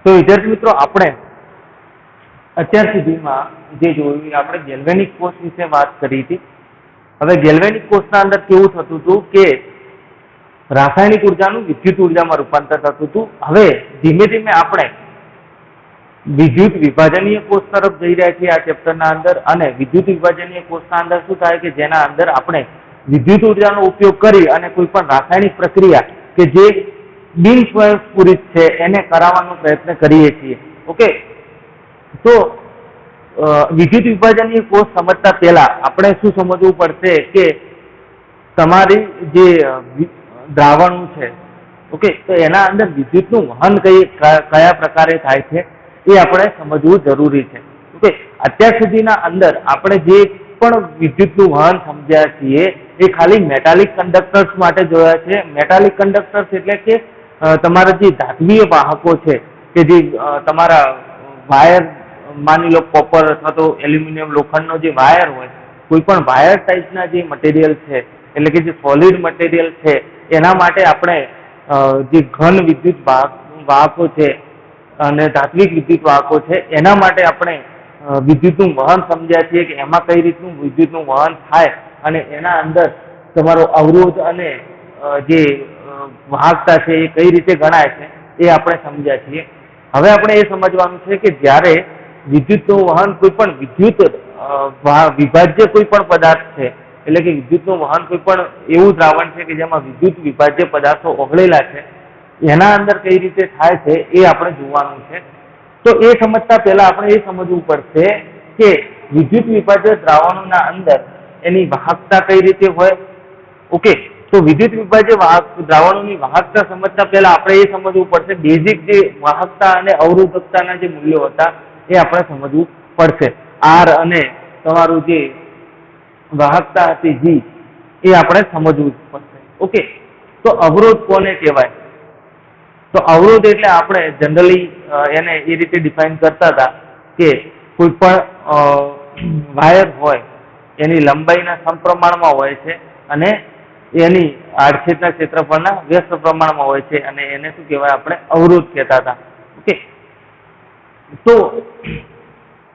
તો વિદ્યાર્થી મિત્રો આપણે અત્યાર સુધીમાં જે જોયું આપણે ગેલ્વેનિક કોષ વિશે વાત કરી હતી. હવે ગેલ્વેનિક કોષના અંદર કેવું થતું હતું કે રાસાયણિક ઉર્જાનું વિદ્યુત ઉર્જામાં રૂપાંતર થતું હતું. હવે ધીમે ધીમે આપણે વિદ્યુત વિભાજનીય કોષ તરફ જઈ રહ્યા છીએ આ ચેપ્ટરના અંદર. અને વિદ્યુત વિભાજનીય કોષના અંદર શું થાય કે જેના અંદર આપણે વિદ્યુત ઉર્જાનો ઉપયોગ કરી અને કોઈ પણ રાસાયણિક પ્રક્રિયા કે જે બિન સ્વયંસ્ફુરિત છે એને કરાવવાનો પ્રયત્ન કરીએ છીએ. ઓકે, તો વિદ્યુત વિભાજનીય કોષ સમજતા પહેલા આપણે શું સમજવું પડશે કે તમારી જે દ્રાવણો છે, ઓકે, તો એના અંદર વિદ્યુતનું વહન કયા પ્રકારે થાય છે એ આપણે સમજવું જરૂરી છે. ઓકે, અત્યાર સુધીના અંદર આપણે જે પણ વિદ્યુતનું વહન સમજ્યા છીએ એ ખાલી મેટાલિક કંડક્ટર્સ માટે જોયા છે. મેટાલિક કંડક્ટર્સ એટલે કે તમારા જે ધાત્વીય વાહકો છે કે જે તમારા વાયર, માની લો કોપર અથવા તો એલ્યુમિનિયમ લોખંડનો જે વાયર હોય, કોઈ પણ વાયર ટાઈપના જે મટીરિયલ છે એટલે કે જે સોલિડ મટીરિયલ છે એના માટે આપણે જે ઘન વિદ્યુત વાહકો છે અને ધાત્વિક વિદ્યુત વાહકો છે એના માટે આપણે વિદ્યુતનું વહન સમજ્યા છીએ કે એમાં કઈ રીતનું વિદ્યુતનું વહન થાય અને એના અંદર તમારો અવરોધ અને જે વાહકતા છે એ કઈ રીતે ગણાય છે એ આપણે સમજ્યા છીએ. હવે આપણે એ સમજવાનું છે કે જ્યારે વિદ્યુતનું વહન કોઈ પણ વિદ્યુત વિભાજ્ય કોઈ પણ પદાર્થ છે એટલે કે વિદ્યુતનું વહન કોઈ પણ એવું દ્રાવણ છે કે જેમાં વિદ્યુત વિભાજ્ય પદાર્થો ઓગળેલા છે એના અંદર કઈ રીતે થાય છે એ આપણે જોવાનું છે. તો એ સમજતા પહેલા આપણે એ સમજવું પડશે કે વિદ્યુત વિભાજ્ય દ્રાવણોના અંદર એની વાહકતા કઈ રીતે હોય. ઓકે, તો વિદ્યુત વિભાજ્ય દ્રાવણોની વાહકતા સમજતા પહેલા આપણે એ સમજવું પડશે બેઝિક જે વાહકતા અને અવરોધકતાના જે મૂલ્યો હતા એ આપણે સમજવું પડશે. આર અને તમારું જે વાહકતા હતી જી એ આપણે સમજવું પડશે. ઓકે, તો અવરોધ કોને કહેવાય? તો અવરોધ એટલે આપણે જનરલી એને એ રીતે ડિફાઇન કરતા હતા કે કોઈ પણ વાયર હોય એની લંબાઈના સમપ્રમાણમાં હોય છે અને એની આડછેદના ક્ષેત્રફળના વ્યસ્ત પ્રમાણમાં હોય છે અને એને શું કહેવાય આપણે અવરોધ કહેતા હતા. ઓકે, તો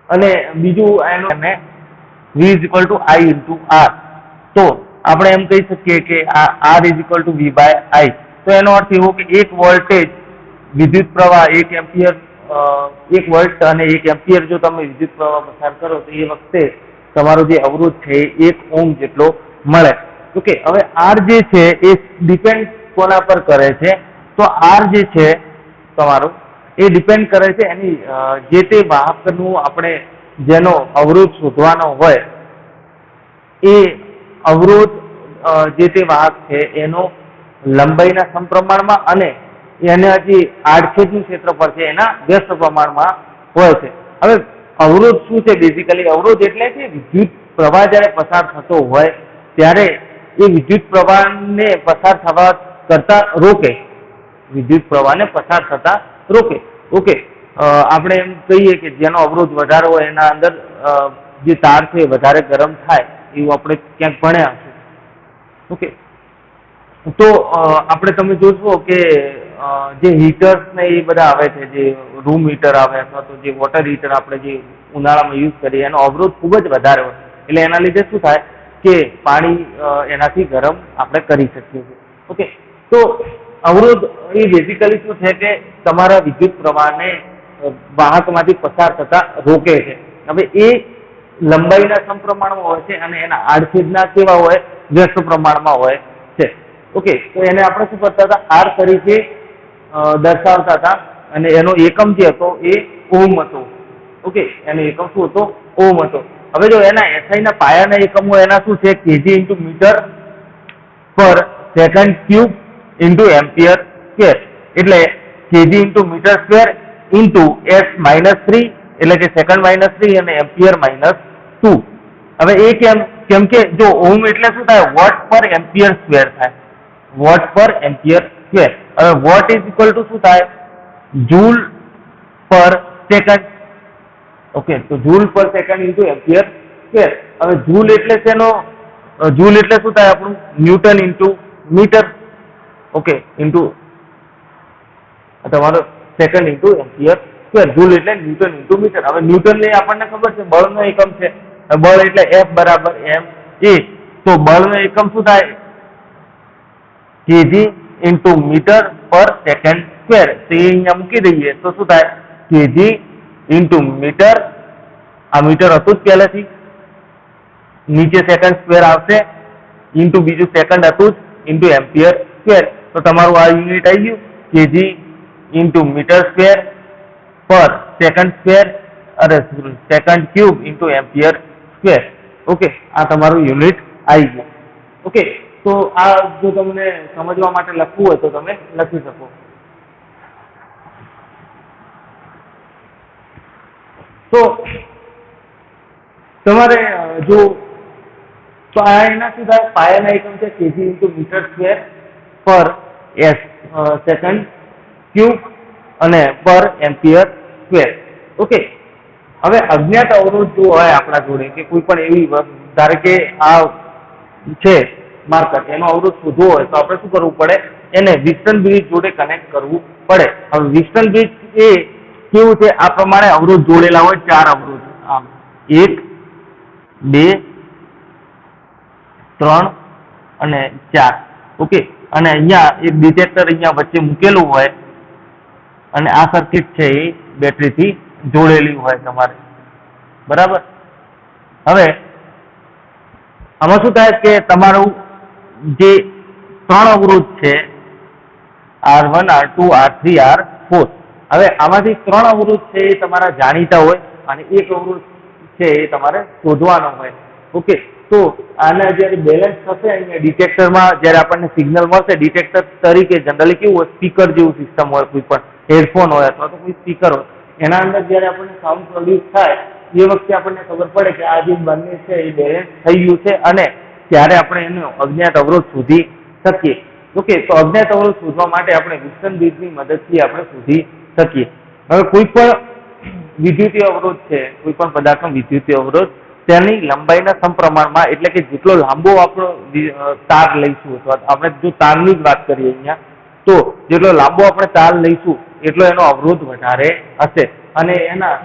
અને બીજું એનું V = I × R. તો આપણે એમ કહી શકીએ કે આ R = V/I. તો એનો અર્થ એવો કે એક વોલ્ટેજ વિદ્યુત પ્રવાહ 1 એમ્પિયર 1 વોલ્ટ અને 1 એમ્પિયર જો તમે વિદ્યુત પ્રવાહ પસાર કરો તો એ વખતે તમારો જે અવરોધ છે એ 1 ઓહ્મ જેટલો મળે. ઓકે, હવે R જે છે એ ડિપેન્ડ કોના પર કરે છે? તો R જે છે તમારો એ ડિપેન્ડ કરે છે એની જે તે વાહકનું આપણે જેનો અવરોધ શોધવાનો હોય એ અવરોધ જે તે વાહક છે એનો લંબાઈના સમપ્રમાણમાં અને એને જે આડછેદનું ક્ષેત્રફળ છે એના વ્યસ્ત પ્રમાણમાં હોય છે. હવે અવરોધ શું છે? બેઝિકલી અવરોધ એટલે કે વિદ્યુત પ્રવાહ જ્યારે પસાર થતો હોય ત્યારે એ વિદ્યુત પ્રવાહને પસાર થવા કરતા રોકે, વિદ્યુત પ્રવાહને પસાર થતા રોકે. ઓકે, આપણે એમ કહીએ કે જેનો અવરોધ વધારે હોય એના અંદર જે તાર છે વધારે ગરમ થાય એવું આપણે ક્યાંક ભણ્યા છે. ઓકે, તો આપણે તમે જોશો કે જે હીટર્સ ને એ બધા આવે છે, જે રૂમ હીટર આવે અથવા તો જે વોટર હીટર આપણે જે ઉનાળામાં યુઝ કરીએ એનો અવરોધ ખૂબ જ વધારે હોય એટલે એના લીધે શું થાય કે પાણી એનાથી ગરમ આપણે કરી શકીએ છીએ. ઓકે, તો અવરોધ એ બેઝિકલી શું છે કે તમારા વિદ્યુત પ્રવાહને વાહકમાંથી પસાર થતા રોકે છે. હવે એ લંબાઈના સમપ્રમાણમાં હોય છે અને એના આડછેદના કેવા હોય? વ્યસ્ત પ્રમાણમાં હોય છે. ઓકે, તો એને આપણે શું કરતા હતા? R તરીકે દર્શાવતા હતા અને એનો એકમ જે હતો એ ઓહ્મ હતો. ઓકે, એનો એકમ શું હતો? ઓહ્મ હતો. હવે જો એના SI ના પાયાના એકમો એના શું છે? kg × મીટર/સેકન્ડ ક્યુબ × એમ્પિયર સ્ક્વેર. એટલે kg × મીટર સ્ક્વેર × S-3 એટલે કે સેકન્ડ -3 અને એમ્પિયર -2. હવે એ કેમ કે જો ઓહ્મ એટલે શું થાય? વોટ/એમ્પિયર સ્ક્વેર થાય, વોટ/એમ્પિયર સ્ક્વેર. હવે વોટ = શું થાય? જૂલ/સેકન્ડ. ઓકે, તો જૂલ/સેકન્ડ × એમ્પિયર સ્ક્વેર. હવે જૂલ એટલે શેનો? જૂલ એટલે શું થાય આપણું? Newton × metre. ઓકે, તમારો second into ampere square. Joule એટલે ન્યૂટન ઇન્ટુ મીટર. હવે ન્યૂટન એ આપણને ખબર છે બળનો એકમ છે. બળ એટલે F બરાબર m a. તો બળનો એકમ શું થાય? કેજી ઇન્ટુ મીટર પર સેકન્ડ સ્ક્વેર. તો એ અહીંયા મૂકી દઈએ તો શું થાય? કેજી ઇન્ટુ મીટર, આ મીટર હતું જ પહેલેથી, નીચે સેકન્ડ સ્ક્વેર આવશે, ઇન્ટુ બીજું સેકન્ડ હતું જ, ઇન્ટુ એમ્પિયર સ્ક્વેર. તો તમારું આ યુનિટ આવી ગયું કેજી ઇન્ટુ મીટર સ્ક્વેર પર સેકન્ડ સ્ક્વેર, અરે second cube into ampere square. Okay, આ તમારું યુનિટ આવી ગયું. ઓકે, તો આ જો તમને સમજવા માટે લખવું હોય તો તમે લખી શકો. તો તમારે જો તો આ એના શું થાય? પાયાના એકમ છે કેજી ઇન્ટુ મીટર સ્ક્વેર પર સેકન્ડ ક્યુબ અને પર એમ્પિયર સ્ક્વેર. ઓકે, હવે અજ્ઞાત અવરોધ જો હોય આપણા જોડે કે કોઈ પણ એવી ધારે કે આ છે માર્કર, એનો અવરોધ શોધવો હોય તો આપણે શું કરવું પડે? એને વિસ્ટન બ્રિજ જોડે કનેક્ટ કરવું પડે. હવે વિસ્ટન બ્રિજ એ કેવું છે? આ પ્રમાણે અવરોધ જોડેલા હોય, 4 અવરોધ, આમ 1 2 3 અને 4. ઓકે, અને અહીંયા એક ડિટેક્ટર અહીંયા વચ્ચે મૂકેલું હોય અને આ સર્કિટ છે એ બેટરીથી જોડેલી હોય તમારે, બરાબર? હવે આમાં શું થાય કે તમારું જે 3 અવરોધ છે R1 R2 R3 R4, હવે આમાંથી 3 અવરોધ છે એ તમારા જાણીતા હોય અને એક અવરોધ છે એ તમારે શોધવાનો હોય. ઓકે, તો આના જ્યારે બેલેન્સ થશે અહીંયા ડિટેક્ટરમાં, જ્યારે આપણને સિગ્નલ મળશે, ડિટેક્ટર તરીકે જનરલી કેવું હોય? સ્પીકર જેવું સિસ્ટમ હોય, કોઈ પણ હેડફોન હોય અથવા તો કોઈ સ્પીકર હોય, એના અંદર જ્યારે આપણને સાઉન્ડ પ્રોડ્યુસ થાય એ વખતે આપણને ખબર પડે કે આ જે બંને છે એ બેલેન્સ થઈ ગયું છે અને ત્યારે આપણે એનો અજ્ઞાત અવરોધ શોધી શકીએ. ઓકે, તો અજ્ઞાત અવરોધ શોધવા માટે આપણે વિસ્ટન બ્રિજની મદદથી આપણે શોધી શકીએ. હવે કોઈ પણ વિદ્યુતીય અવરોધ છે, કોઈ પણ પદાર્થનો વિદ્યુતીય અવરોધ, તેની લંબાઈના સમપ્રમાણમાં, એટલે કે જેટલો લાંબો આપણો તાર લઈશું, અથવા આપણે જો તારની જ વાત કરીએ અહીંયા, તો જેટલો લાંબો આપણે તાર લઈશું એટલો એનો અવરોધ વધારે હશે અને એના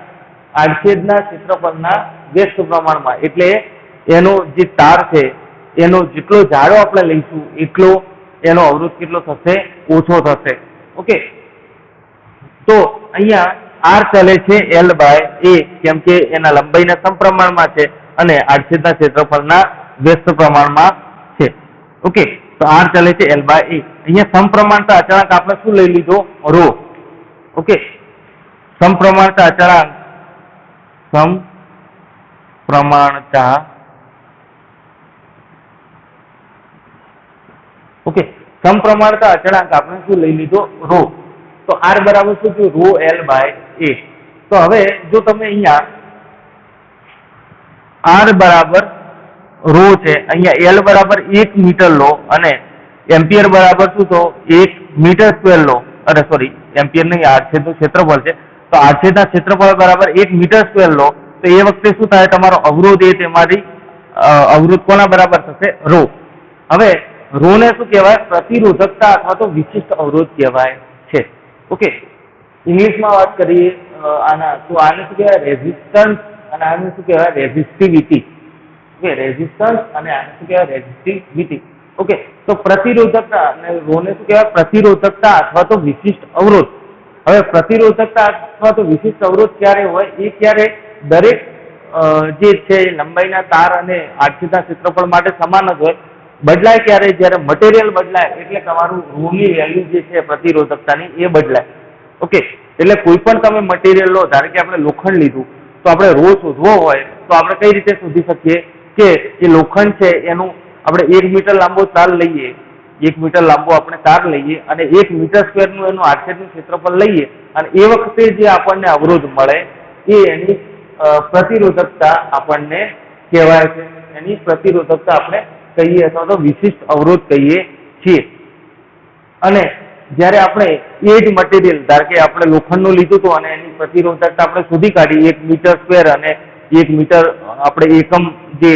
આડછેદના ક્ષેત્રફળના વ્યસ્ત પ્રમાણમાં, એટલે એનો જે તાર છે એનો જેટલો જાડો આપણે લઈશું એટલો એનો અવરોધ કેટલો થશે? ઓછો થશે. ઓકે, તો અહીંયા R ચાલે છે L/A, કેમ કે એના લંબાઈના સમપ્રમાણમાં છે અને આડછેદના ક્ષેત્રફળના વ્યસ્ત પ્રમાણમાં છે. ઓકે, તો R ચાલે છે L/A. અહીંયા સમપ્રમાણતા અચળાંક આપણે શું લઈ લીધો? ρ. ઓકે, સમપ્રમાણતા અચળાંક, ઓકે, સમપ્રમાણતા અચળાંક આપણે શું લઈ લીધો? ρ. તો R બરાબર શું થયું? ρL/A. તો હવે જો તમે અહીંયા R બરાબર ρ છે, અહીંયા L બરાબર 1 મીટર લો અને એમ્પિયર બરાબર શું તો 1 મીટર સ્ક્વેર લો, અરે સોરી, એમ્પિયર નહીં, આડછેદનું ક્ષેત્રફળ છે, તો આડછેદના ક્ષેત્રફળ બરાબર 1 મીટર સ્ક્વેર લો, તો એ વખતે શું થાય? તમારો અવરોધ એ તેમાંથી અવરોધ કોના બરાબર થશે? ρ. હવે ρ ને શું કહેવાય? પ્રતિરોધકતા અથવા તો વિશિષ્ટ અવરોધ કહેવાય છે. ઓકે, ઇંગ્લિશમાં વાત કરીએ આના, તો આને શું કહેવાય? રેઝિસ્ટન્સ, અને આને શું કહેવાય? રેઝિસ્ટિવિટી. ઓકે, રેઝિસ્ટન્સ અને આને શું કહેવાય? રેઝિસ્ટિવિટી. ઓકે, તો પ્રતિરોધકતા અને રોને શું કહેવાય? પ્રતિરોધકતા અથવા તો વિશિષ્ટ અવરોધ. હવે પ્રતિરોધકતા અથવા તો વિશિષ્ટ અવરોધ ક્યારે હોય? એ ક્યારે દરેક જે છે લંબાઈના તાર અને આડછેદના ક્ષેત્રફળ માટે સમાન જ હોય. બદલાય ક્યારે? જ્યારે મટીરિયલ બદલાય, એટલે તમારું રોની વેલ્યુ જે છે પ્રતિરોધકતાની એ બદલાય. ઓકે, એટલે કોઈ પણ તમે મટીરિયલ લો, ધારો કે આપણે લોખંડ લીધું, તો આપણે રો શોધવો હોય તો આપણે કઈ રીતે શોધી શકીએ કે એ લોખંડ છે એનું આપણે 1 મીટર લાંબો તાર લઈએ, 1 મીટર લાંબો આપણે તાર લઈએ અને 1 મીટર સ્ક્વેરનું એનું આડછેદનું ક્ષેત્રફળ લઈએ અને એ વખતે જે આપણને અવરોધ મળે એ એની પ્રતિરોધકતા આપણને કહેવાય છે. એની પ્રતિરોધકતા આપણે કહીએ અથવા તો વિશિષ્ટ અવરોધ કહીએ છીએ. અને જ્યારે આપણે એ જ મટીરિયલ, ધારો કે આપણે લોખંડનું લીધું હતું અને એની પ્રતિરોધકતા આપણે શોધી કાઢી 1 મીટર સ્ક્વેર અને 1 મીટર આપણે એકમ જે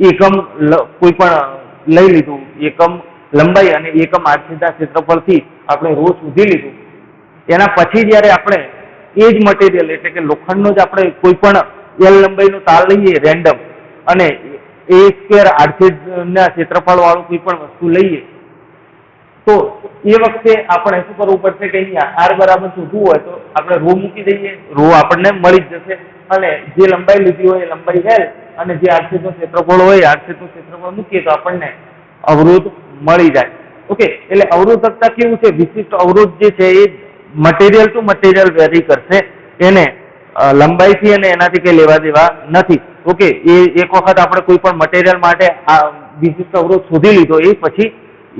એકમ કોઈ પણ લઈ લીધું, એકમ લંબાઈ અને એકમ આડછેદના ક્ષેત્રફળથી આપણે રો શોધી લીધું, એના પછી જ્યારે આપણે એ જ મટીરિયલ એટલે કે લોખંડનો જ આપણે કોઈ પણ એલ લંબાઈનો તાર લઈએ રેન્ડમ અને એ સ્ક્વેર આડછેદના ક્ષેત્રફળ વાળું કોઈ પણ વસ્તુ લઈએ તો એ વખતે આપણે શું કરવું પડશે કે અહીંયા આર બરાબર શોધવું હોય તો આપણે રો મૂકી દઈએ, રો આપણને મળી જ જશે અને જે લંબાઈ લીધી હોય એ લંબાઈ એલ અને જે આડછેદનું ક્ષેત્રફળ હોય આડછેદનું ક્ષેત્રફળ મૂકીએ તો આપણને અવરોધ મળી જાય. ઓકે, એટલે અવરોધકતા કેવું છે, વિશિષ્ટ અવરોધ જે છે એ મટીરિયલ ટુ મટીરિયલ વેરી કરશે, એને લંબાઈથી અને એનાથી કઈ લેવા દેવા નથી. ઓકે, એ એક વખત આપણે કોઈ પણ મટીરિયલ માટે આ વિશિષ્ટ અવરોધ શોધી લીધો એ પછી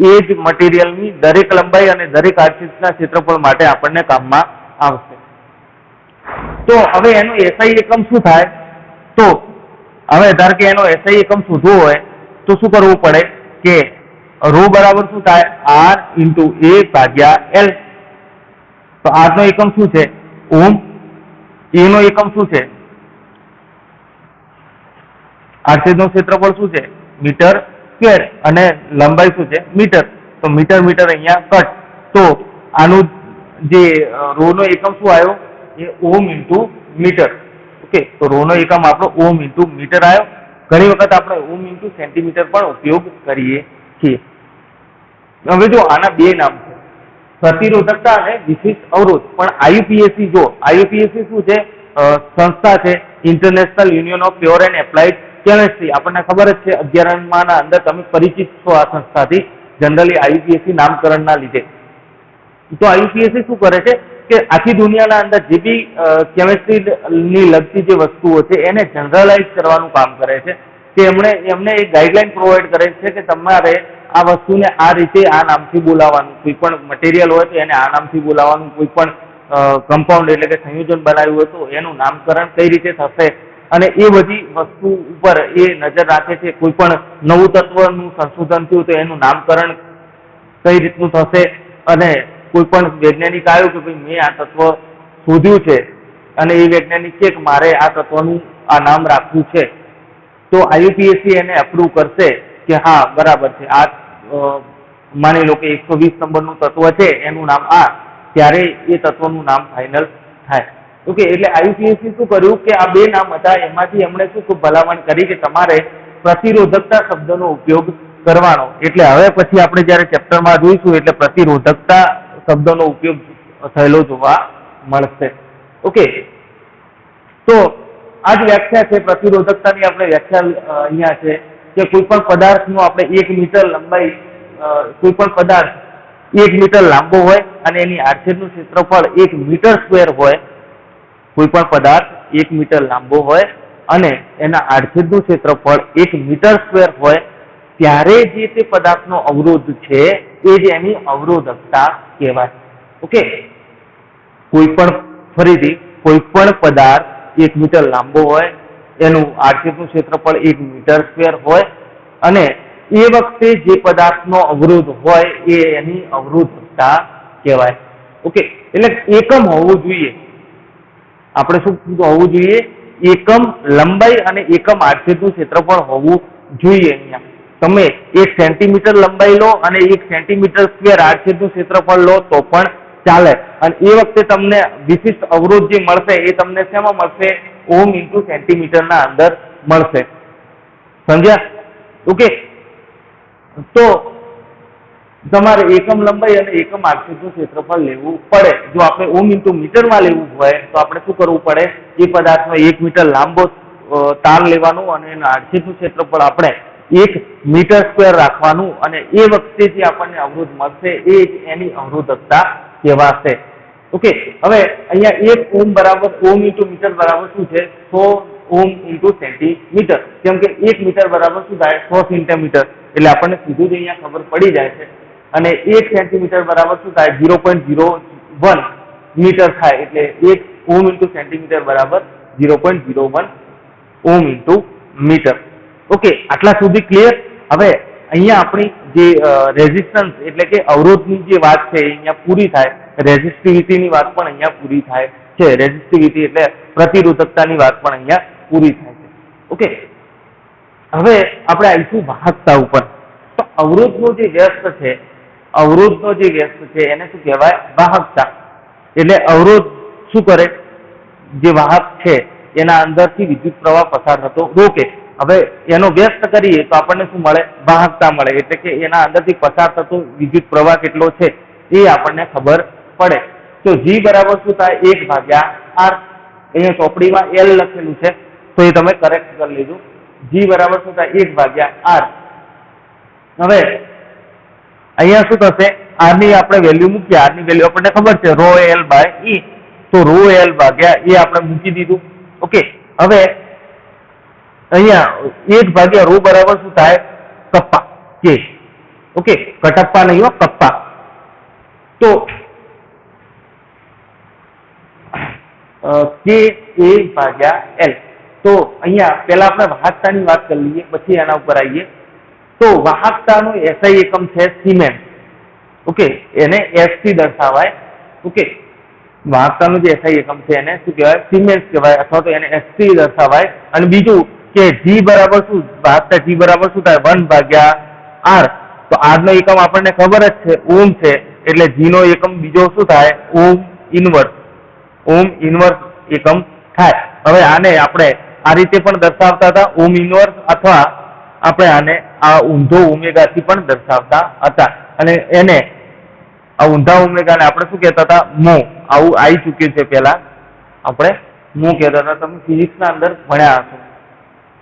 એ જ મટીરિયલની દરેક લંબાઈ અને દરેક આડછેદના ક્ષેત્રફળ માટે આપણને કામમાં આવશે. તો હવે એનો એસઆઈ એકમ શું થાય? તો હવે ધારો કે એનો એસઆઈ એકમ શોધવો હોય તો શું કરવું પડે કે રો બરાબર શું થાય? આર ઇન્ટુ એ ભાગ્યા એલ. તો આર નો એકમ શું છે? ઓમ. એ નો એકમ શું છે? આડછેદનું ક્ષેત્રફળ શું છે? મીટર સ્ક્વેર અને લંબાઈ શું છે? મીટર. તો મીટર મીટર અહીંયા કટ. તો આનું જે રો નો એકમ શું આવ્યો? એ ઓમ ઇન્ટુ મીટર. ઓકે, તો રો નો એકમ આપણો ઓમ ઇન્ટુ મીટર આવ્યો. ઘણી વખત આપણે ઓમ ઇન્ટુ સેન્ટીમીટર પણ ઉપયોગ કરીએ છીએ. હવે જો આના બે નામ છે, પ્રતિરોધકતા અને વિશિષ્ટ અવરોધ. પણ આઈયુપીએસસી જો આઈયુપીએસસી શું છે? સંસ્થા છે, international union of pure and applied chemistry. આપણને ખબર જ છે 11મા ના અંદર તમે પરિચિત છો આ સંસ્થાથી જનરલી આઈયુપીએસસી નામકરણના લીધે. તો આઈયુપીએસસી શું કરે છે કે આખી દુનિયાના અંદર જે બી કેમિસ્ટ્રીની લગતી જે વસ્તુઓ છે એને જનરલાઇઝ કરવાનું કામ કરે છે કે એમને એક ગાઈડલાઈન પ્રોવાઈડ કરે છે કે તમારે આ વસ્તુને આ રીતે આ નામથી બોલાવવાનું, કોઈ પણ મટીરિયલ હોય તો એને આ નામથી બોલાવવાનું, કોઈ પણ કમ્પાઉન્ડ એટલે કે સંયોજન બનાવ્યું હોય તો એનું નામકરણ કઈ રીતે થશે અને એ બધી વસ્તુ ઉપર એ નજર રાખે છે. કોઈ પણ નવું તત્વનું સંશોધન થયું તો એનું નામકરણ કઈ રીતનું થશે અને કોઈ પણ વૈજ્ઞાનિક આવ્યું કે ભાઈ મેં આ તત્વ શોધ્યું છે અને એ વૈજ્ઞાનિક છે કે મારે આ તત્વનું આ નામ રાખવું છે તો આઈયુપીએસસી એને અપ્રૂવ કરશે કે હા બરાબર છે, આ માની લો કે 120 નંબરનું તત્વ છે એનું નામ આ, ત્યારે એ તત્વનું નામ ફાઇનલ થાય. ઓકે, એટલે આઈયુપીએસસી શું કર્યું કે આ બે નામ હતા એમાંથી એમણે શું ભલામણ કરી કે તમારે પ્રતિરોધકતા શબ્દનો ઉપયોગ કરવાનો. એટલે હવે પછી આપણે જયારે ચેપ્ટરમાં જોઈશું એટલે પ્રતિરોધકતા શબ્દનો ઉપયોગ થયેલો જોવા મળશે. ઓકે, તો આ જ વ્યાખ્યા છે પ્રતિરોધકતાની. આપણે વ્યાખ્યા અહીંયા છે કે કોઈ પણ પદાર્થનો આપણે 1 મીટર લંબાઈ, કોઈ પણ પદાર્થ 1 મીટર લાંબો હોય અને એની આડછેદનું ક્ષેત્રફળ 1 મીટર સ્ક્વેર હોય. કોઈ પણ પદાર્થ 1 મીટર લાંબો હોય અને એના આડછેદનું ક્ષેત્રફળ 1 મીટર સ્ક્વેર હોય ત્યારે જે તે પદાર્થનો અવરોધ છે એ જ એની અવરોધકતા કહેવાય. ઓકે, ફરીથી કોઈ પણ પદાર્થ 1 મીટર લાંબો હોય, એનું આડછેદનું ક્ષેત્રફળ 1 મીટર સ્ક્વેર હોય અને એ વખતે જે પદાર્થનો અવરોધ હોય એ એની અવરોધકતા કહેવાય. ઓકે, એટલે એકમ હોવું જોઈએ. આપણે શું હોવું જોઈએ? એકમ લંબાઈ અને એકમ આડછેદનું ક્ષેત્રફળ હોવું જોઈએ. અહીંયા તમે 1 સેન્ટીમીટર લંબાઈ લો અને 1 સેન્ટીમીટર સ્ક્વેર આડછેદનું ક્ષેત્રફળ લો તો પણ ચાલે. અને એ વખતે તમને વિશિષ્ટ અવરોધ જે મળશે એ તમને શેમાં મળશે? ઓમ ઇન્ટુ સેન્ટીમીટરના અંદર મળશે. સમજ્યા? ઓકે, તો તમારે એકમ લંબાઈ અને એકમ આડછેદનું ક્ષેત્રફળ લેવું પડે. જો આપણે ઓમ ઇન્ટુ મીટરમાં લેવું હોય તો આપણે શું કરવું પડે? એ પદાર્થનો 1 મીટર લાંબો તાર લેવાનું અને એના આડછેદનું ક્ષેત્રફળ આપણે 1 મીટર સ્ક્વેર રાખવાનું અને એ વખતે જે આપણને અવરોધ મળશે એ એની અવરોધકતા કહેવાશે. ઓકે, હવે અહીંયા 1 ઓમ બરાબર ઓમ ઇન્ટુ મીટર બરાબર શું છે? 100 ઓમ ઇન્ટુ સેન્ટીમીટર. કેમ કે 1 મીટર બરાબર શું થાય? 100 સેન્ટીમીટર. એટલે આપણને સીધું જ અહીંયા ખબર પડી જાય છે. અને 1 સેન્ટીમીટર બરાબર શું થાય? 0.01 મીટર થાય. એટલે 1 ઓમ ઇન્ટુ સેન્ટીમીટર બરાબર 0.01 ઓમ ઇન્ટુ મીટર. ઓકે, આટલા સુધી ક્લિયર? હવે અહીંયા આપણી જે રેઝિસ્ટન્સ એટલે કે અવરોધની જે વાત છે એ અહીંયા પૂરી થાય. રેઝિસ્ટિવિટીની વાત પણ અહીંયા પૂરી થાય છે. રેઝિસ્ટિવિટી એટલે પ્રતિરોધકતાની વાત પણ અહીંયા પૂરી થાય છે. ઓકે, હવે આપણે આવીશું વાહકતા ઉપર. તો અવરોધનો જે વ્યસ્ત છે અવરોધનો જે વ્યસ્ત છે એને શું કહેવાય? વાહકતા. એટલે અવરોધ શું કરે? જે વાહક છે એના અંદરથી વિદ્યુત પ્રવાહ પસાર થતો રોકે. હવે એનો વ્યસ્ત કરીએ તો આપણને શું મળે? વાહકતા મળે. એટલે કે એના અંદરથી પસાર થતો વિદ્યુત પ્રવાહ કેટલો છે એ આપણને ખબર પડે. તો G બરાબર શું થાય? 1/R. અહીંયા ચોપડીમાં L લખેલું છે તો એ તમે કરેક્ટ કરી લીધું. G બરાબર શું થાય? 1/R. હવે અહીંયા શું થશે? R ની આપણે વેલ્યુ મૂકીએ. R ની વેલ્યુ આપણને ખબર છે ρL/E. તો ρL/E આપણે મૂકી દીધું. ઓકે. હવે અહીંયા 1/ρ બરાબર શું થાય? કપ્પા કે. ઓકે, કટપ્પા નહીં હો, કપ્પા. તો K/L. તો અહીંયા પહેલા આપણે વાહકતાની વાત કરી લઈએ, પછી એના ઉપર આવીએ. તો વાહકતાનો SI એકમ છે સિમેન્સ. ઓકે, એને S થી દર્શાવાય. ઓકે, વાહકતાનો જે SI એકમ છે એને શું કહેવાય? સિમેન્સ કહેવાય, અથવા તો એને S થી દર્શાવાય. અને બીજું કે G બરાબર શું? વાહકતા G બરાબર શું થાય? 1/R. તો R નો એકમ આપણને ખબર જ છે, ઓમ છે. એટલે G નો એકમ બીજો શું થાય? ઓમ ઇનવર્સ. ઓમ ઇનવર્સ એકમ થાય. હવે આને આપણે આ રીતે પણ દર્શાવતા હતા, ઓમ ઇનવર્સ, અથવા આપણે આને આ ઊંધો ઓમેગાથી પણ દર્શાવતા હતા. અને એને આ ઊંધા ઓમેગાને આપણે શું કહેતા હતા? મો. આવું આવી ચૂક્યું છે પહેલા. આપણે મો કહેતા હતા, તમે ફિઝિક્સના અંદર ભણ્યા હશો.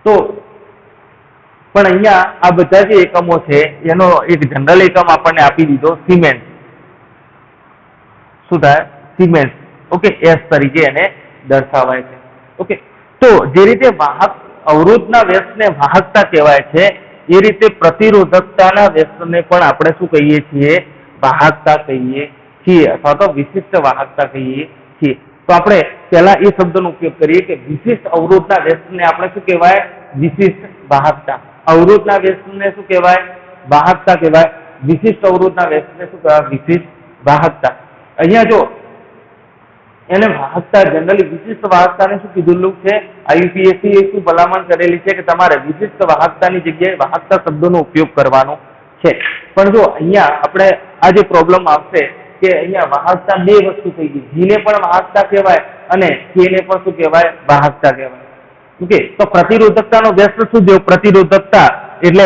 તો પણ અહીંયા આ બધા જે એકમો છે એનો એક જનરલ એકમ આપણને આપી દીધો, સિમેન્સ. શું થાય? સિમેન્સ. ઓકે, S તરીકે એને દર્શાવાય છે. ઓકે, તો જે રીતે વાહક અવરોધના વ્યસ્તને વાહકતા કહેવાય છે, એ રીતે પ્રતિરોધકતાના વ્યસ્તને પણ આપણે શું કહીએ છીએ? વાહકતા કહીએ છીએ, અથવા તો વિશિષ્ટ વાહકતા કહીએ છીએ. તો આપણે પહેલા એ શબ્દનો ઉપયોગ કરીએ કે વિશિષ્ટ અવરોધના વ્યસ્તને આપણે શું કહેવાય? વિશિષ્ટ વાહકતા. અવરોધના વ્યસ્તને શું કહેવાય? વાહકતા કહેવાય. વિશિષ્ટ અવરોધના વ્યસ્તને શું કહેવાય? વિશિષ્ટ વાહકતા. અહીંયા જો એને વાહકતા, જનરલી વિશિષ્ટ વાહકતાને શું કીધેલું છે? IUPAC એ શું ભલામણ કરેલી છે કે તમારે વિશિષ્ટ વાહકતાની જગ્યાએ વાહકતા શબ્દનો ઉપયોગ કરવાનો છે. પણ જો અહીંયા આપણે આ જે પ્રોબ્લેમ આવશે કે અહીંયા વાહકતા બે વસ્તુ થઈ ગઈ. G ને પણ વાહકતા કહેવાય અને K ને પણ શું કહેવાય? વાહકતા કહેવાય. ઓકે, તો પ્રતિરોધકતાનો વ્યસ્ત શું થયો? પ્રતિરોધકતા એટલે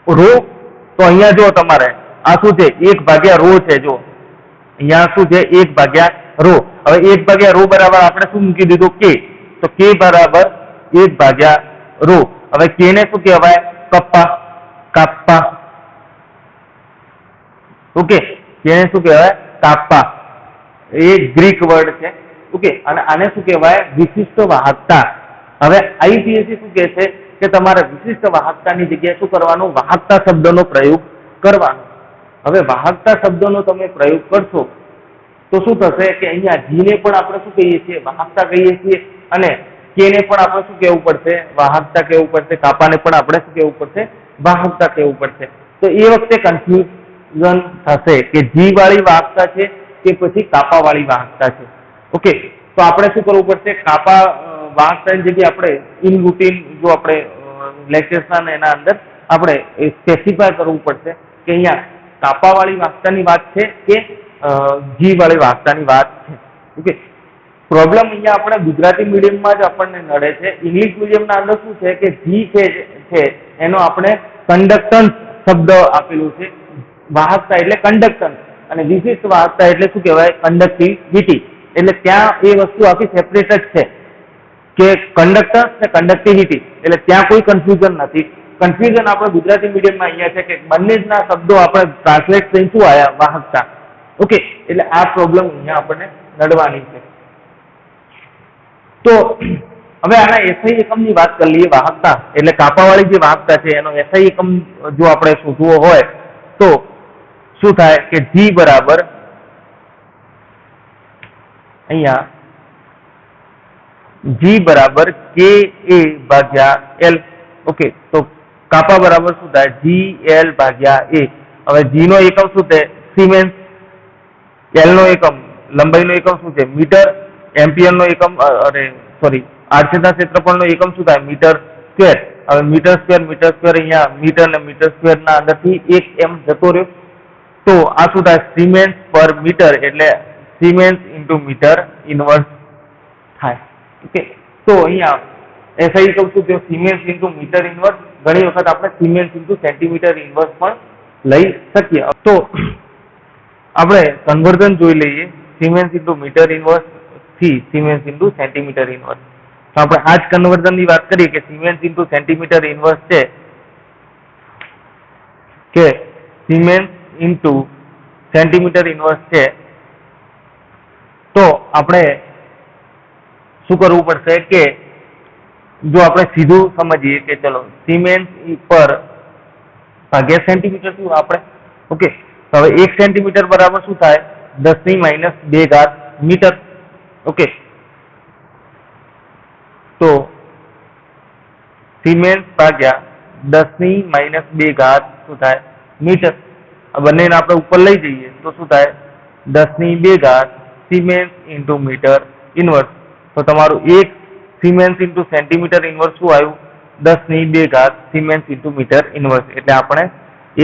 ρ. તો અહીંયા જો તમારે આ શું છે? 1/ρ છે. જો અહીંયા શું છે? 1/ρ. હવે 1/ρ બરાબર આપણે શું મૂકી દીધું? K. તો K બરાબર 1/ρ. હવે K ને શું કહેવાય? કપ્પા, કાપ્પા. ઓકે, K ને શું કહેવાય? કાપ્પા. એ ગ્રીક વર્ડ છે. ઓકે, અને આને શું કહેવાય? વિશિષ્ટ વાહકતા. હવે IUPAC શું કહે છે કે તમારે વિશિષ્ટ વાહકતાની જગ્યાએ શું કરવાનું? વાહકતા શબ્દનો પ્રયોગ કરવાનો. હવે વાહકતા શબ્દનો તમે પ્રયોગ કરશો તો શું થશે કે અહીંયા G ને પણ આપણે શું કહીએ છીએ? વાહકતા કહીએ છીએ. અને K ને પણ આપણે શું કહેવું પડશે? વાહકતા કહેવું પડશે. કાપાને પણ આપણે શું કહેવું પડશે? વાહકતા કહેવું પડશે. તો એ વખતે કન્ફ્યુઝન થશે કે G વાળી વાહકતા છે કે પછી કાપા વાળી વાહકતા છે. ઓકે, તો આપણે શું કરવું પડશે? કાપા વાહકતાની જગ્યાએ આપણે ઇન રૂટીન જો આપણે લેક્ચર્સના એના અંદર આપણે સ્પેસિફાય કરવું પડશે કે અહીંયા કાપા વાળી વાહકતાની વાત છે કે G વાળી વાહકતાની વાત છે. ઓકે, પ્રોબ્લેમ અહીંયા આપણે ગુજરાતી મીડિયમમાં જ આપણને નડે છે. ઇંગ્લિશ મીડિયમના અંદર શું છે કે G છે એનો આપણે કંડક્ટન્સ શબ્દ આપેલું છે. વાહકતા એટલે કંડક્ટન્સ અને વિશિષ્ટ વાહકતા એટલે શું કહેવાય? કંડક્ટિવિટી. એટલે ત્યાં એ વસ્તુ આખી સેપરેટ જ છે કે કંડક્ટન્સ ને કંડક્ટિવિટી. એટલે ત્યાં કોઈ કન્ફ્યુઝન નથી. કન્ફ્યુઝન આપણે ગુજરાતી મીડિયમમાં અહીંયા છે કે બંનેના શબ્દો આપણે ટ્રાન્સલેટ થઈ શું આવ્યા? વાહકતા. ઓકે, એટલે આ પ્રોબ્લેમ અહીંયા આપણને નડવાની છે. તો હવે આના SI એકમની વાત કરી લઈએ. વાહકતા એટલે કાપાવાળી જે વાહકતા છે એનો SI એકમ જો આપણે શોધવો હોય તો શું થાય કે G બરાબર અહીંયા G બરાબર KA/L. ઓકે, તો કાપા બરાબર શું થાય? GL/A. હવે G નો એકમ શું થાય? સિમેન્સ. L નો એકમ, લંબાઈનો એકમ શું છે? મીટર. એમ્પિયર નો એકમ, આડછેદના ક્ષેત્રફળનો એકમ શું થાય? Metre square. હવે મીટર સ્ક્વેર અહીંયા મીટર ને મીટર સ્ક્વેર ના અંદરથી 1 m જતો રહ્યો. તો આ શું થાય? સિમેન્સ પર મીટર એટલે સિમેન્સ ઇન્ટુ મીટર ઇન્વર્સ થાય. ઓકે, તો અહીંયા એસઆઈ કહું છું કે સિમેન્સ ઇન્ટુ મીટર ઇન્વર્સ, ઘણી વખત આપણે સિમેન્સ ઇન્ટુ સેન્ટીમીટર ઇન્વર્સ પણ લઈ શકીએ. તો આપણે કન્વર્ઝન જોઈ લઈએ સિમેન્સ ઇન્ટુ મીટર ઇન્વર્સ થી સિમેન્સ ઇન્ટુ સેન્ટીમીટર ઇન્વર્સ. તો આપણે આ જ કન્વર્ઝન ની વાત કરીએ કે સિમેન્સ ઇન્ટુ સેન્ટીમીટર ઇન્વર્સ છે કે સિમેન્સ ઇન્ટુ સેન્ટીમીટર ઇન્વર્સ છે, તો આપણે શું કરવું પડશે કે જો આપણે સીધું સમજીએ કે ચલો સિમેન્સ પર ભાગ્યા સેન્ટીમીટર શું આપણે, ઓકે, તો હવે 1 સેન્ટીમીટર બરાબર શું થાય? 10⁻² મીટર. ઓકે, તો સિમેન્સ ભાગ્યા 10⁻² શું થાય? મીટર. આ બંનેને આપણે ઉપર લઈ જઈએ તો શું થાય? 10⁻² સિમેન્સ ઇન્ટુ મીટર ઇન્વર્સ. તો તમારું 1 સિમેન્સ ઇન્ટુ સેન્ટીમીટર ઇન્વર્સ શું આવ્યું? 10⁻² સિમેન્સ ઇન્ટુ મીટર ઇન્વર્સ. એટલે આપણે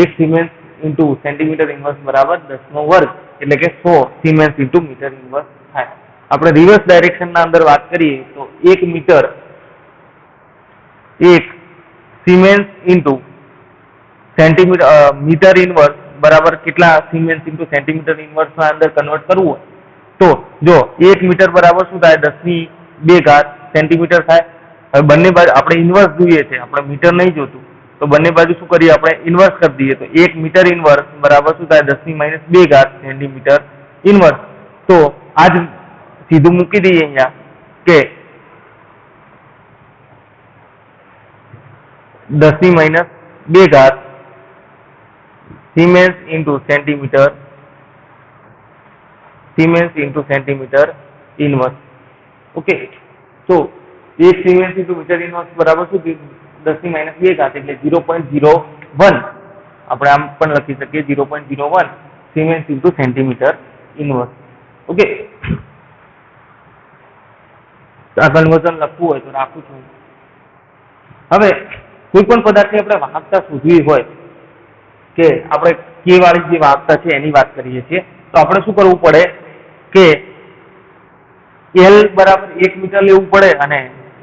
1 સિમેન્સ ઇન્ટુ સેન્ટીમીટર ઇન્વર્સ બરાબર 10² એટલે કે 100 સિમેન્સ ઇન્ટુ મીટર ઇન્વર્સ થાય. આપણે રિવર્સ ડાયરેક્શનના અંદર વાત કરીએ તો 1 siemens into centimetre metre inverse બરાબર કેટલા સિમેન્સ ઇન્ટુ સેન્ટીમીટર ઇન્વર્સ ના અંદર કન્વર્ટ કરવું હોય તો જો 1 મીટર બરાબર શું થાય? 10⁻² સેન્ટીમીટર થાય. હવે બંને બાજુ આપણે ઇન્વર્સ જોઈએ છે, આપણે મીટર નહીં જોતું, તો બંને બાજુ શું કરીએ? આપણે ઇન્વર્સ કરી દઈએ તો 1 મીટર ઇન્વર્સ બરાબર શું થાય? 10⁻² સેન્ટીમીટર ઇન્વર્સ. તો આજ સીધું મૂકી દઈએ અહીંયા કે 10⁻² siemens into centimetre inverse. Okay, તો 1 સિમેન્સ ઇન્ટુ મીટર ઇન્વર્સ બરાબર શું થયું? 10⁻² એટલે 0.01. આપણે આમ પણ લખી શકીએ 0.01 siemens into centimetre inverse. Okay, આ કન્વર્ઝન લખવું હોય તો રાખું છું. હવે કોઈ પણ પદાર્થની આપણે વાહકતા શોધવી હોય કે આપણે કે વાળી જે વાહકતા છે એની વાત કરીએ છીએ તો આપણે શું કરવું પડે કે L બરાબર 1 મીટર લેવું પડે અને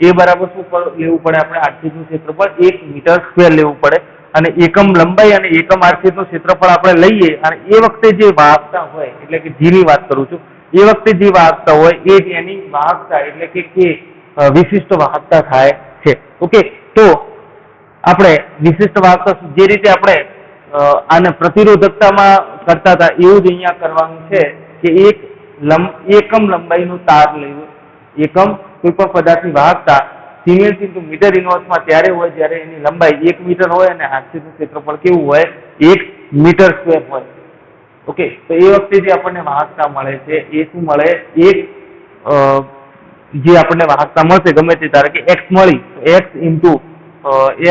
A બરાબર શું લેવું પડે? આપણે આડછેદનું ક્ષેત્રફળ 1 મીટર સ્ક્વેર લેવું પડે અને એકમ લંબાઈ અને એકમ આડછેદનું ક્ષેત્રફળ આપણે લઈએ અને એ વખતે જે વાહકતા હોય એટલે કે G ની વાત કરું છું, એ વખતે જે વાહકતા હોય એ જ એની વાહકતા એટલે કે વિશિષ્ટ વાહકતા થાય છે. ઓકે, તો આપણે વિશિષ્ટ વાહકતા જે રીતે આપણે આને પ્રતિરોધકતામાં કરતા હતા એવું જ અહીંયા કરવાનું છે કે એકમ લંબાઈનું તાર લેવું. એકમ કોઈ પણ પદાર્થની વાહકતા સિમેન્સ ઇન્ટુ મીટર ઇન્વર્સમાં ત્યારે હોય જ્યારે એની લંબાઈ 1 મીટર હોય અને આડછેદનું ક્ષેત્રફળ કેવું હોય? 1 મીટર સ્ક્વેર હોય. ઓકે, તો એ વખતે જે આપણને વાહકતા મળે છે એ શું મળે? જે આપણને વાહકતા મળશે ગમે તે ધારો કે x મળી તો x into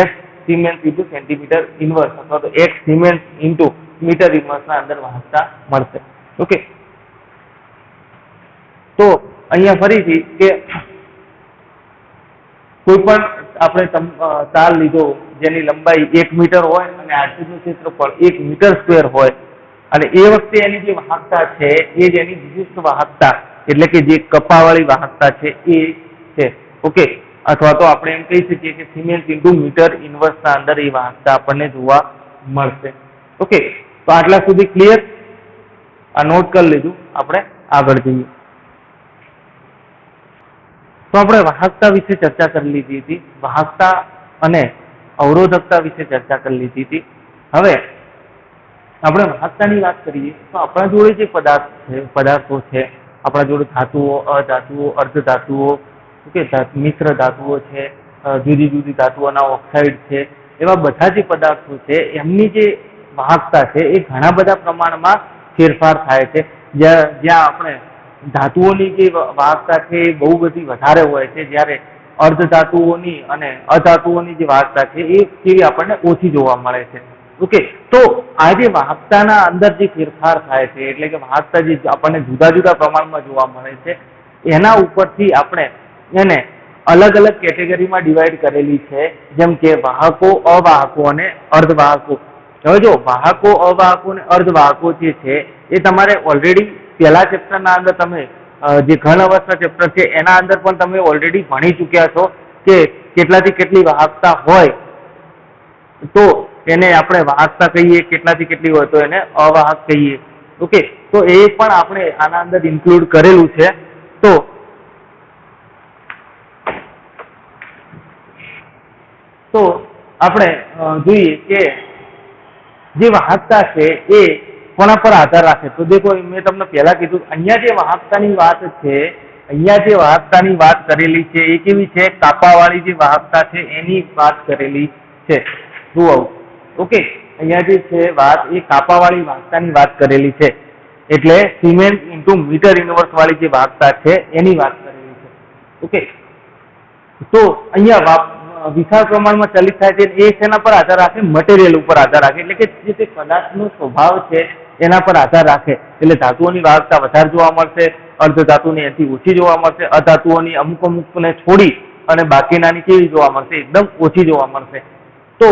x siemens into centimetre inverse અથવા તો x સિમેન્સ ઇન્ટુ મીટર ઇન્વર્સના અંદર વાહકતા મળશે. ઓકે, તો અહીંયા ફરીથી કે કોઈ પણ આપણે તાર લીધો જેની લંબાઈ 1 મીટર હોય અને આડછેદનું ક્ષેત્રફળ 1 મીટર સ્ક્વેર હોય અને એ વખતે એની જે વાહકતા છે એ જ એની વિશિષ્ટ વાહકતા એટલે કે જે કપાવાળી વાહકતા છે એ છે. ઓકે, અથવા તો આપણે એમ કહી શકીએ કે સિમેન્સ ઇન્ટુ મીટર ઇન્વર્સના અંદર એ વાહકતા આપણને જોવા મળશે. ઓકે, તો આટલા સુધી ક્લિયર? આ નોટ કરી લીધું, આપણે આગળ જઈએ. તો આપણે વાહકતા વિશે ચર્ચા કરી લીધી હતી, વાહકતા અને અવરોધકતા વિશે ચર્ચા કરી લીધી હતી. હવે આપણે વાહકતાની વાત કરીએ તો આપણા જોડે જે પદાર્થો છે આપણા જોડે ધાતુઓ, અધાતુઓ, અર્ધધાતુઓ, ઓકે, મિશ્ર ધાતુઓ છે, જુદી જુદી ધાતુઓના ઓક્સાઇડ છે, એવા બધા જે પદાર્થો છે એમની જે વાહકતા છે એ ઘણા બધા પ્રમાણમાં ફેરફાર થાય છે. જ્યાં આપણે ધાતુઓની જે વાહકતા છે એ બહુ બધી વધારે હોય છે, જ્યારે અર્ધધાતુઓની અને અધાતુઓની જે વાહકતા છે એ કેવી આપણને ઓછી જોવા મળે છે. ઓકે, તો આ જે વાહકતાના અંદર જે ફેરફાર થાય છે એટલે કે વાહકતા જે આપણને જુદા જુદા પ્રમાણમાં જોવા મળે છે એના ઉપરથી આપણે એને અલગ અલગ કેટેગરીમાં ડિવાઈડ કરેલી છે, જેમ કે વાહકો, અવાહકો અને અર્ધવાહકો. હવે જો વાહકો, અવાહકો અને અર્ધવાહકો જે છે એ તમારે ઓલરેડી પહેલા ચેપ્ટરના અંદર તમે જે ઘન અવસ્થા ચેપ્ટર છે એના અંદર પણ તમે ઓલરેડી ભણી ચૂક્યા છો કે કેટલાથી કેટલી વાહકતા હોય તો એને આપણે વાહકતા કહીએ, કેટલાથી કેટલી હોય તો એને અવાહક કહીએ. ઓકે, તો એ પણ આપણે આના અંદર ઇન્ક્લુડ કરેલું છે. તો આપણે જોઈએ કે જે વાહકતા છે એ કોના પર આધાર રાખે. તો દેખો, મેં તમને પહેલા કીધું, અહીંયા જે વાહકતાની વાત છે, અહીંયા જે વાહકતાની વાત કરેલી છે એ કેવી છે? કાપાવાળી જે વાહકતા છે એની વાત કરેલી છે. ઓકે, અહીંયા જે છે વાત એ કાપાવાળી વાહકતાની વાત કરેલી છે. એટલે સિમેન્સ ઇન્ટુ મીટર ઇનવર્સ વાળી જે વાહકતા છે એની વાત કરેલી છે. ઓકે, તો અહીંયા વિશાળ પ્રમાણમાં ચલિત થાય છે એ શેના પર આધાર રાખે? મટીરિયલ ઉપર આધાર રાખે. એટલે કે જે તે પદાર્થનો સ્વભાવ છે એના પર આધાર રાખે. એટલે ધાતુઓની વાહકતા વધારે જોવા મળશે, અર્ધ ધાતુની એથી ઓછી જોવા મળશે, અધાતુઓની અમુકને છોડી અને બાકીનાની કેવી જોવા મળશે? એકદમ ઓછી જોવા મળશે. તો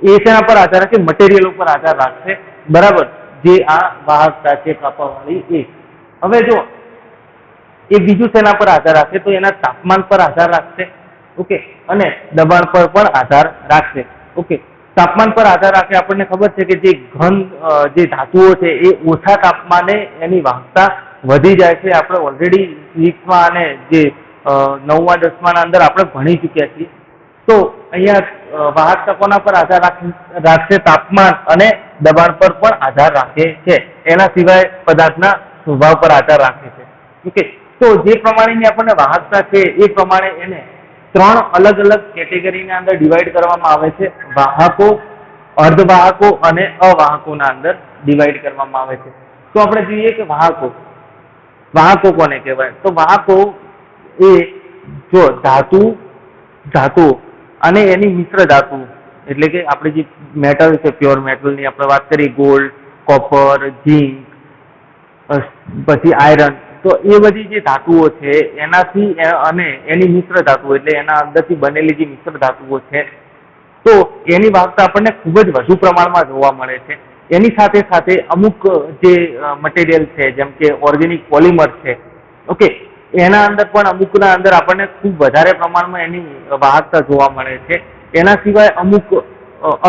એ શેના પર આધાર રાખે? મટીરિયલ ઉપર આધાર રાખશે. બરાબર, જે આ વાહકતા છે કાપાવાળી એ. હવે જો એ બીજું શેના પર આધાર રાખે? તો એના તાપમાન પર આધાર રાખશે. ઓકે, અને દબાણ પર પણ આધાર રાખશે. ઓકે, તાપમાન પર આધાર રાખે. આપણને ખબર છે કે જે ઘન જે ધાતુઓ છે એ ઓછા તાપમાને એની વાહકતા વધી જાય છે. આપણે ઓલરેડી 6માં અને જે 9મા 10માના અંદર આપણે ભણી ચૂક્યા છીએ. તો અહીંયા વાહકતા કોના પર આધાર રાખશે? તાપમાન અને દબાણ પર પણ આધાર રાખે છે. એના સિવાય પદાર્થના સ્વભાવ પર આધાર રાખે છે. ઓકે, તો જે પ્રમાણેની આપણને વાહકતા છે એ પ્રમાણે એને 3 અલગ અલગ કેટેગરીના અંદર ડિવાઈડ કરવામાં આવે છે. વાહકો, અર્ધવાહકો અને અવાહકોના અંદર ડિવાઈડ કરવામાં આવે છે. તો આપણે જોઈએ કે વાહકો કોને કહેવાય? તો વાહકો એ જો ધાતુ અને એની મિશ્ર ધાતુ, એટલે કે આપણે જે મેટલ છે, પ્યોર મેટલની આપણે વાત કરીએ, ગોલ્ડ, કોપર, ઝીંક, પછી આયરન, તો એ બધી જે ધાતુઓ છે એનાથી અને એની મિશ્ર ધાતુઓ, એટલે એના અંદરથી બનેલી જે મિશ્ર ધાતુઓ છે, તો એની વાહકતા આપણને ખૂબ જ વધુ પ્રમાણમાં જોવા મળે છે. એની સાથે સાથે અમુક જે મટીરિયલ છે, જેમ કે ઓર્ગેનિક પોલિમર છે, ઓકે, એના અંદર પણ અમુકના અંદર આપણને ખૂબ વધારે પ્રમાણમાં એની વાહકતા જોવા મળે છે. એના સિવાય અમુક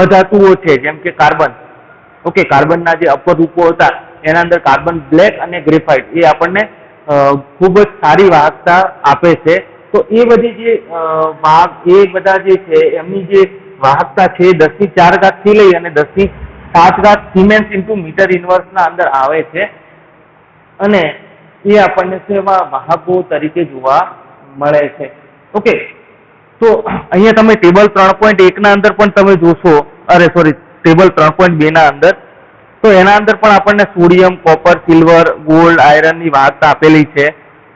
અધાતુઓ છે, જેમ કે કાર્બન. ઓકે, કાર્બનના જે અપરૂપો હતા એના અંદર કાર્બન બ્લેક અને ગ્રેફાઇટ એ આપણને ખૂબ જ સારી વાહકતા આપે છે. તો એ બધી જે એ બધા જે છે એમની જે વાહકતા છે 10⁴ થી લઈ અને 10⁷ સિમેન્સ ઇન્ટુ મીટર ઇનવર્સના અંદર આવે છે. અને એ આપણને સેવા વાહકો તરીકે જોવા મળે છે. ઓકે, તો અહીંયા તમે ટેબલ 3.1 અંદર પણ તમે જોશો, ટેબલ 3.2 ના અંદર, તો એના અંદર પણ આપણને સોડિયમ, કોપર, સિલ્વર, ગોલ્ડ, આયરનની વાહકતા આપેલી છે.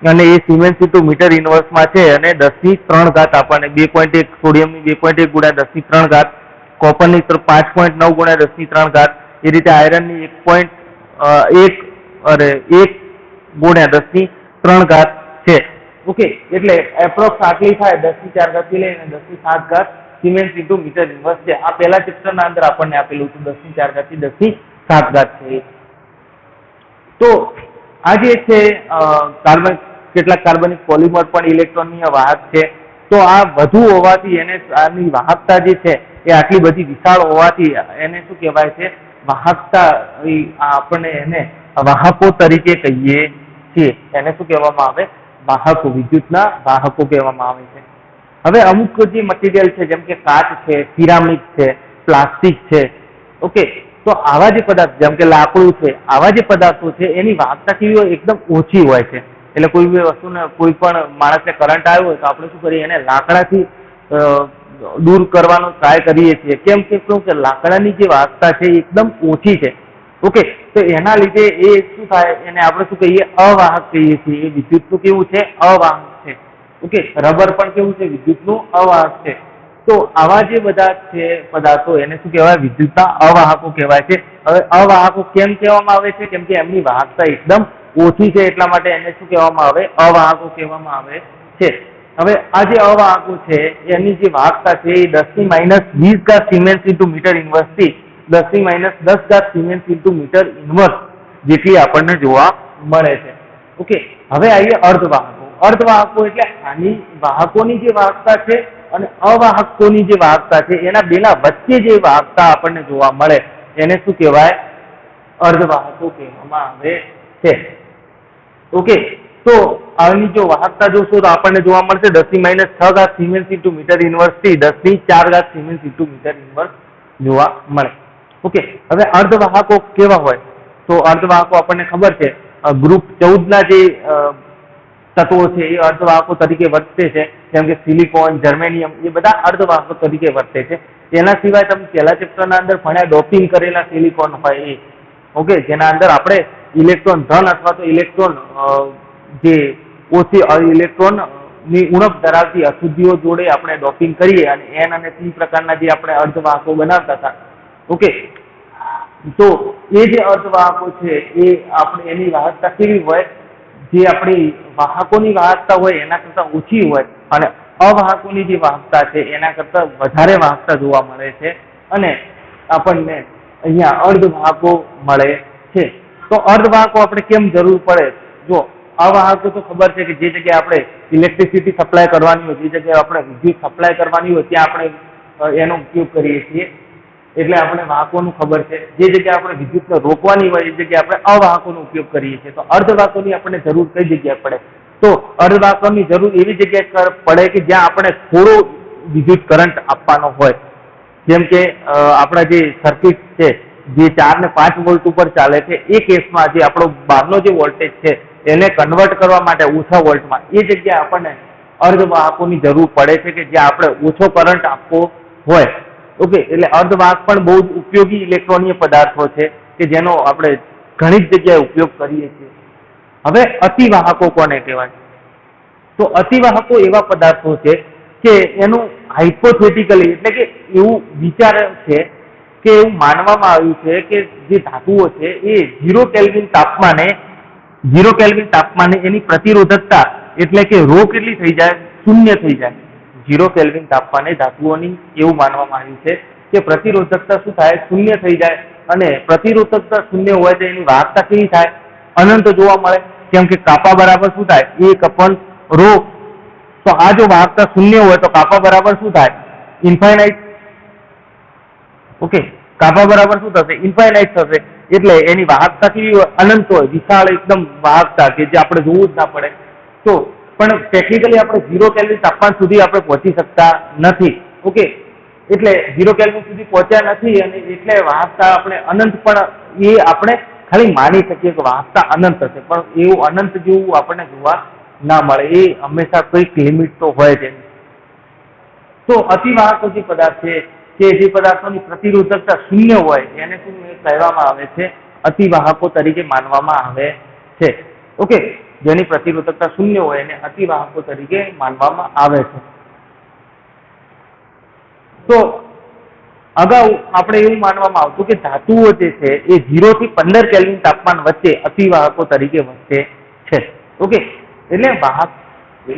અને એ સિમેન્સ ઇન્ટુ મીટર ઇનવર્સમાં છે અને 10⁻³ આપણને 2.1 સોડિયમની 2.1 ગુણ્યા 10⁻³, કોપરની 5.9 ગુણ્યા 10⁻³ એ રીતે આયરનની 1 ગુણ્યા 10⁻³ છે. ઓકે, એટલે એપ્રોક્સ આટલી થાય 10⁴ થી લઈને 10⁷ સિમેન્સ ઇન્ટુ મીટર ઇનવર્સ છે. આ પહેલા ચેપ્ટરના અંદર આપણને આપેલું હતું 10⁴ થી 10⁷ છે. તો આ જે છે કેટલાક કાર્બનિક પોલિમર પણ ઇલેક્ટ્રોનની વાહક છે. તો આ વધુ હોવાથી એને આની વાહકતા જે છે એ આટલી બધી વિશાળ હોવાથી એને શું કહેવાય છે? વાહકતા. આપણને એને વાહકો તરીકે કહીએ છીએ. એને શું કહેવામાં આવે? વાહકો, વિદ્યુતના વાહકો કહેવામાં આવે છે. હવે અમુક જે મટીરિયલ છે, જેમ કે કાચ છે, સિરામિક છે, પ્લાસ્ટિક છે, ઓકે, તો આવા જે પદાર્થ, જેમ કે લાકડું છે, આવા જે પદાર્થો છે એની વાહકતા કેવી હોય? એકદમ ઓછી હોય છે. એટલે કોઈ બી વસ્તુને, કોઈ પણ માણસને કરંટ આવ્યો હોય તો આપણે શું કરીએ? એને લાકડાથી દૂર કરવાનો ટ્રાય કરીએ છીએ. કેમ કે લાકડાની જે વાહકતા છે એકદમ ઓછી છે. ઓકે, તો એના લીધે એ શું થાય? એને આપણે શું કહીએ? અવાહક કહીએ છીએ. એ વિદ્યુતનું કેવું છે? અવાહક છે. ઓકે, રબર પણ કેવું છે? વિદ્યુતનું અવાહક છે. તો આવા જે બધા છે પદાર્થો એને શું કહેવાય? વિદ્યુતના અવાહકો કહેવાય છે. હવે અવાહકો કેમ કહેવામાં આવે છે? કેમ કે એમની વાહકતા એકદમ ઓછી છે, એટલા માટે એને શું કહેવામાં આવે? અવાહકો કહેવામાં આવે છે. હવે આ જે અવાહકો છે એની જે વાહકતા છે એ 10⁻20 સિમેન્સ ઇન્ટુ મીટર ઇનવર્સથી 10⁻10 સિમેન્સ ઇન્ટુ મીટર ઇન્વર્સ જેટલી આપણને જોવા મળે છે. ઓકે, હવે આવીએ અર્ધવાહકો. અર્ધવાહકો એટલે આની વાહકોની જે વાહકતા છે અને અવાહકોની જે વાહકતા છે એના બેના વચ્ચે જે વાહકતા આપણને જોવા મળે એને શું કહેવાય? અર્ધવાહકો કહેવામાં આવે છે. ઓકે, તો આની જો વાહકતા જોશો તો આપણને જોવા મળશે 10⁻6 સિમેન્સ ઇન્ટુ મીટર ઇન્વર્સ થી 10⁴ સિમેન્સ ઇન્ટુ મીટર ઇન્વર્સ જોવા મળે. ઓકે, હવે અર્ધવાહકો કેવા હોય? તો અર્ધવાહકો આપણને ખબર છે ગ્રુપ 14 ના જે તત્વો છે એ અર્ધવાહકો તરીકે વર્તે છે, જેમ કે સિલિકોન, જર્મેનિયમ, એ બધા અર્ધવાહકો તરીકે વર્તે છે. એના સિવાય તમે પહેલા ચેપ્ટરના અંદર ભણ્યા ડોપિંગ કરેલા સિલિકોન હોય એ. ઓકે, જેના અંદર આપણે ઇલેક્ટ્રોન ધન અથવા તો ઇલેક્ટ્રોન જે ઓછી ઇલેક્ટ્રોન ની ઉણપ ધરાવતી અશુદ્ધિઓ જોડે આપણે ડોપિંગ કરીએ અને N અને P પ્રકારના જે આપણે અર્ધવાહકો બનાવતા હતા. ઓકે, તો એ જે અર્ધવાહકો છે એ આપણે એની વાહકતા કેવી હોય? જે આપણી વાહકોની વાહકતા હોય એના કરતા ઓછી હોય અને અવાહકોની જે વાહકતા છે એના કરતા વધારે વાહકતા જોવા મળે છે અને આપણને અહીંયા અર્ધવાહકો મળે છે. તો અર્ધવાહકો આપણે કેમ જરૂર પડે? જો અવાહકો તો ખબર છે કે જે જગ્યાએ આપણે ઇલેક્ટ્રિસિટી સપ્લાય કરવાની હોય, જે જગ્યાએ આપણે વિદ્યુત સપ્લાય કરવાની હોય ત્યાં આપણે એનો ઉપયોગ કરીએ છીએ, એટલે આપણે વાહકોનું ખબર છે. જે જગ્યાએ આપણે વિદ્યુતને રોકવાની હોય એ જગ્યાએ આપણે અવાહકોનો ઉપયોગ કરીએ છીએ. તો અર્ધવાહકોની આપણને જરૂર કઈ જગ્યાએ પડે? તો અર્ધવાહકોની જરૂર એવી જગ્યાએ પડે કે જ્યાં આપણે થોડો વિદ્યુત કરંટ આપવાનો હોય. જેમ કે આપણા જે સર્કિટ છે જે 4 ને 5 વોલ્ટ ઉપર ચાલે છે, એ કેસમાં જે આપણો બહારનો જે વોલ્ટેજ છે એને કન્વર્ટ કરવા માટે ઓછા વોલ્ટમાં, એ જગ્યાએ આપણને અર્ધવાહકોની જરૂર પડે છે કે જ્યાં આપણે ઓછો કરંટ આપવો હોય. ઓકે, એટલે અર્ધવાહક પણ બહુ જ ઉપયોગી ઇલેક્ટ્રોનિય પદાર્થો છે કે જેનો આપણે ઘણી જ જગ્યાએ ઉપયોગ કરીએ છીએ. હવે અતિવાહકો કોને કહેવાય? તો અતિવાહકો એવા પદાર્થો છે કે એનું હાઇપોથેટિકલી એટલે કે એવું વિચાર છે કે એવું માનવામાં આવ્યું છે કે જે ધાતુઓ છે એ 0 કેલ્વિન તાપમાને એની પ્રતિરોધકતા એટલે કે ρ કેટલી થઈ જાય? શૂન્ય થઈ જાય. 0 કેલ્વિન તાપમાને ધાતુઓની એવું માનવામાં આવ્યું છે કે પ્રતિરોધકતા શું થાય? શૂન્ય થઈ જાય. અને પ્રતિરોધકતા શૂન્ય હોય તો એની વાહકતા કેવી થાય? અનંત જોવા મળે. કેમ કે કાપા બરાબર શું થાય? 1/ρ. તો આ જો વાહકતા શૂન્ય હોય તો કાપા બરાબર શું થાય? ઇન્ફાઇનાઇટ. ઓકે, કાપા બરાબર શું થશે? ઇન્ફાઇનાઇટ થશે. એટલે એની વાહકતા કેવી હોય? અનંત હોય, વિશાળ એકદમ વાહકતા કે જે આપણે જોવું જ ના પડે. તો પણ ટેકનિકલી આપણે 0 કેલ્વિન તાપમાન સુધી આપણે પહોંચી શકતા નથી. ઓકે, એટલે 0 કેલ્વિન સુધી પહોંચ્યા નથી અને એટલે વાહકતા આપણે અનંત, પણ એ આપણે ખાલી માની શકીએ કે વાહકતા અનંત હશે, પણ એવું અનંત જેવું આપણને જોવા ના મળે. એ હંમેશા કોઈક લિમિટ તો હોય છે. તો અતિવાહકો જે પદાર્થ છે કે જે પદાર્થોની પ્રતિરોધકતા શૂન્ય હોય એને શું કહેવામાં આવે છે? અતિવાહકો તરીકે માનવામાં આવે છે. ઓકે, જેની પ્રતિરોધકતા શૂન્ય હોય એને અતિવાહકો તરીકે માનવામાં આવે છે. તો અગાઉ આપણે એવું માનવામાં આવતું કે ધાતુઓ જે છે એ 0 થી 15 કેલ્વિન તાપમાન વચ્ચે અતિવાહકો તરીકે વર્તે છે. ઓકે, એટલે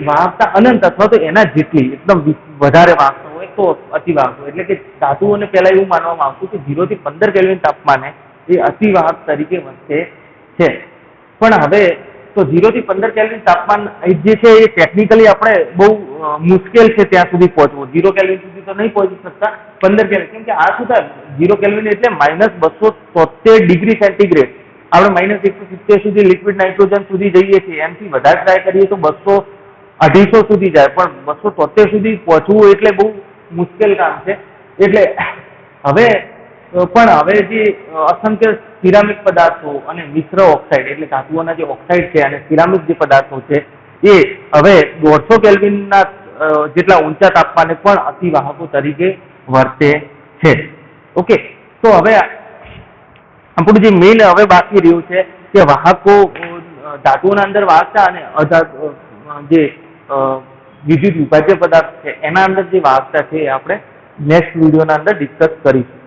વાહકતા અનંત અથવા તો એના જેટલી એકદમ વધારે વાહકતા હોય તો અતિવાહકો. એટલે કે ધાતુઓને પહેલા એવું માનવામાં આવતું કે 0 થી 15 કેલ્વિન તાપમાને એ અતિવાહક તરીકે વર્તે છે. પણ હવે તો 0 થી 15 કેલ્વિન તાપમાન જે છે એ ટેકનિકલી આપણે બહુ મુશ્કેલ છે ત્યાં સુધી પહોંચવું. 0 કેલ્વિન સુધી તો નહીં પહોંચી શકતા, 15 કેલ્વિન. કેમ કે આ શું થાય? 0 કેલ્વિન એટલે -273 ડિગ્રી સેન્ટીગ્રેડ. આપણે -170 સુધી લિક્વિડ નાઇટ્રોજન સુધી જઈએ છીએ. એમથી વધારે ટ્રાય કરીએ તો 200-250 સુધી જાય, પણ 273 સુધી પહોંચવું એટલે બહુ મુશ્કેલ કામ છે. એટલે હવે જે અસંખ્ય સિરામિક પદાર્થો અને મિશ્ર ઓક્સાઇડ એટલે ધાતુઓના જે ઓક્સાઇડ છે અને સિરામિક જે પદાર્થો છે એ હવે 150 કેલ્વિનના જેટલા ઊંચા તાપમાને પણ અતિવાહકો તરીકે વર્તે છે. ઓકે, તો હવે આપણું જે મેઇન હવે બાકી રહ્યું છે કે વાહકો, ધાતુઓના અંદર વાહકતા અને જે વિદ્યુત વિભાજ્ય પદાર્થ છે એના અંદર જે વાહકતા છે એ આપણે નેક્સ્ટ વિડીયોના અંદર ડિસ્કસ કરીશું.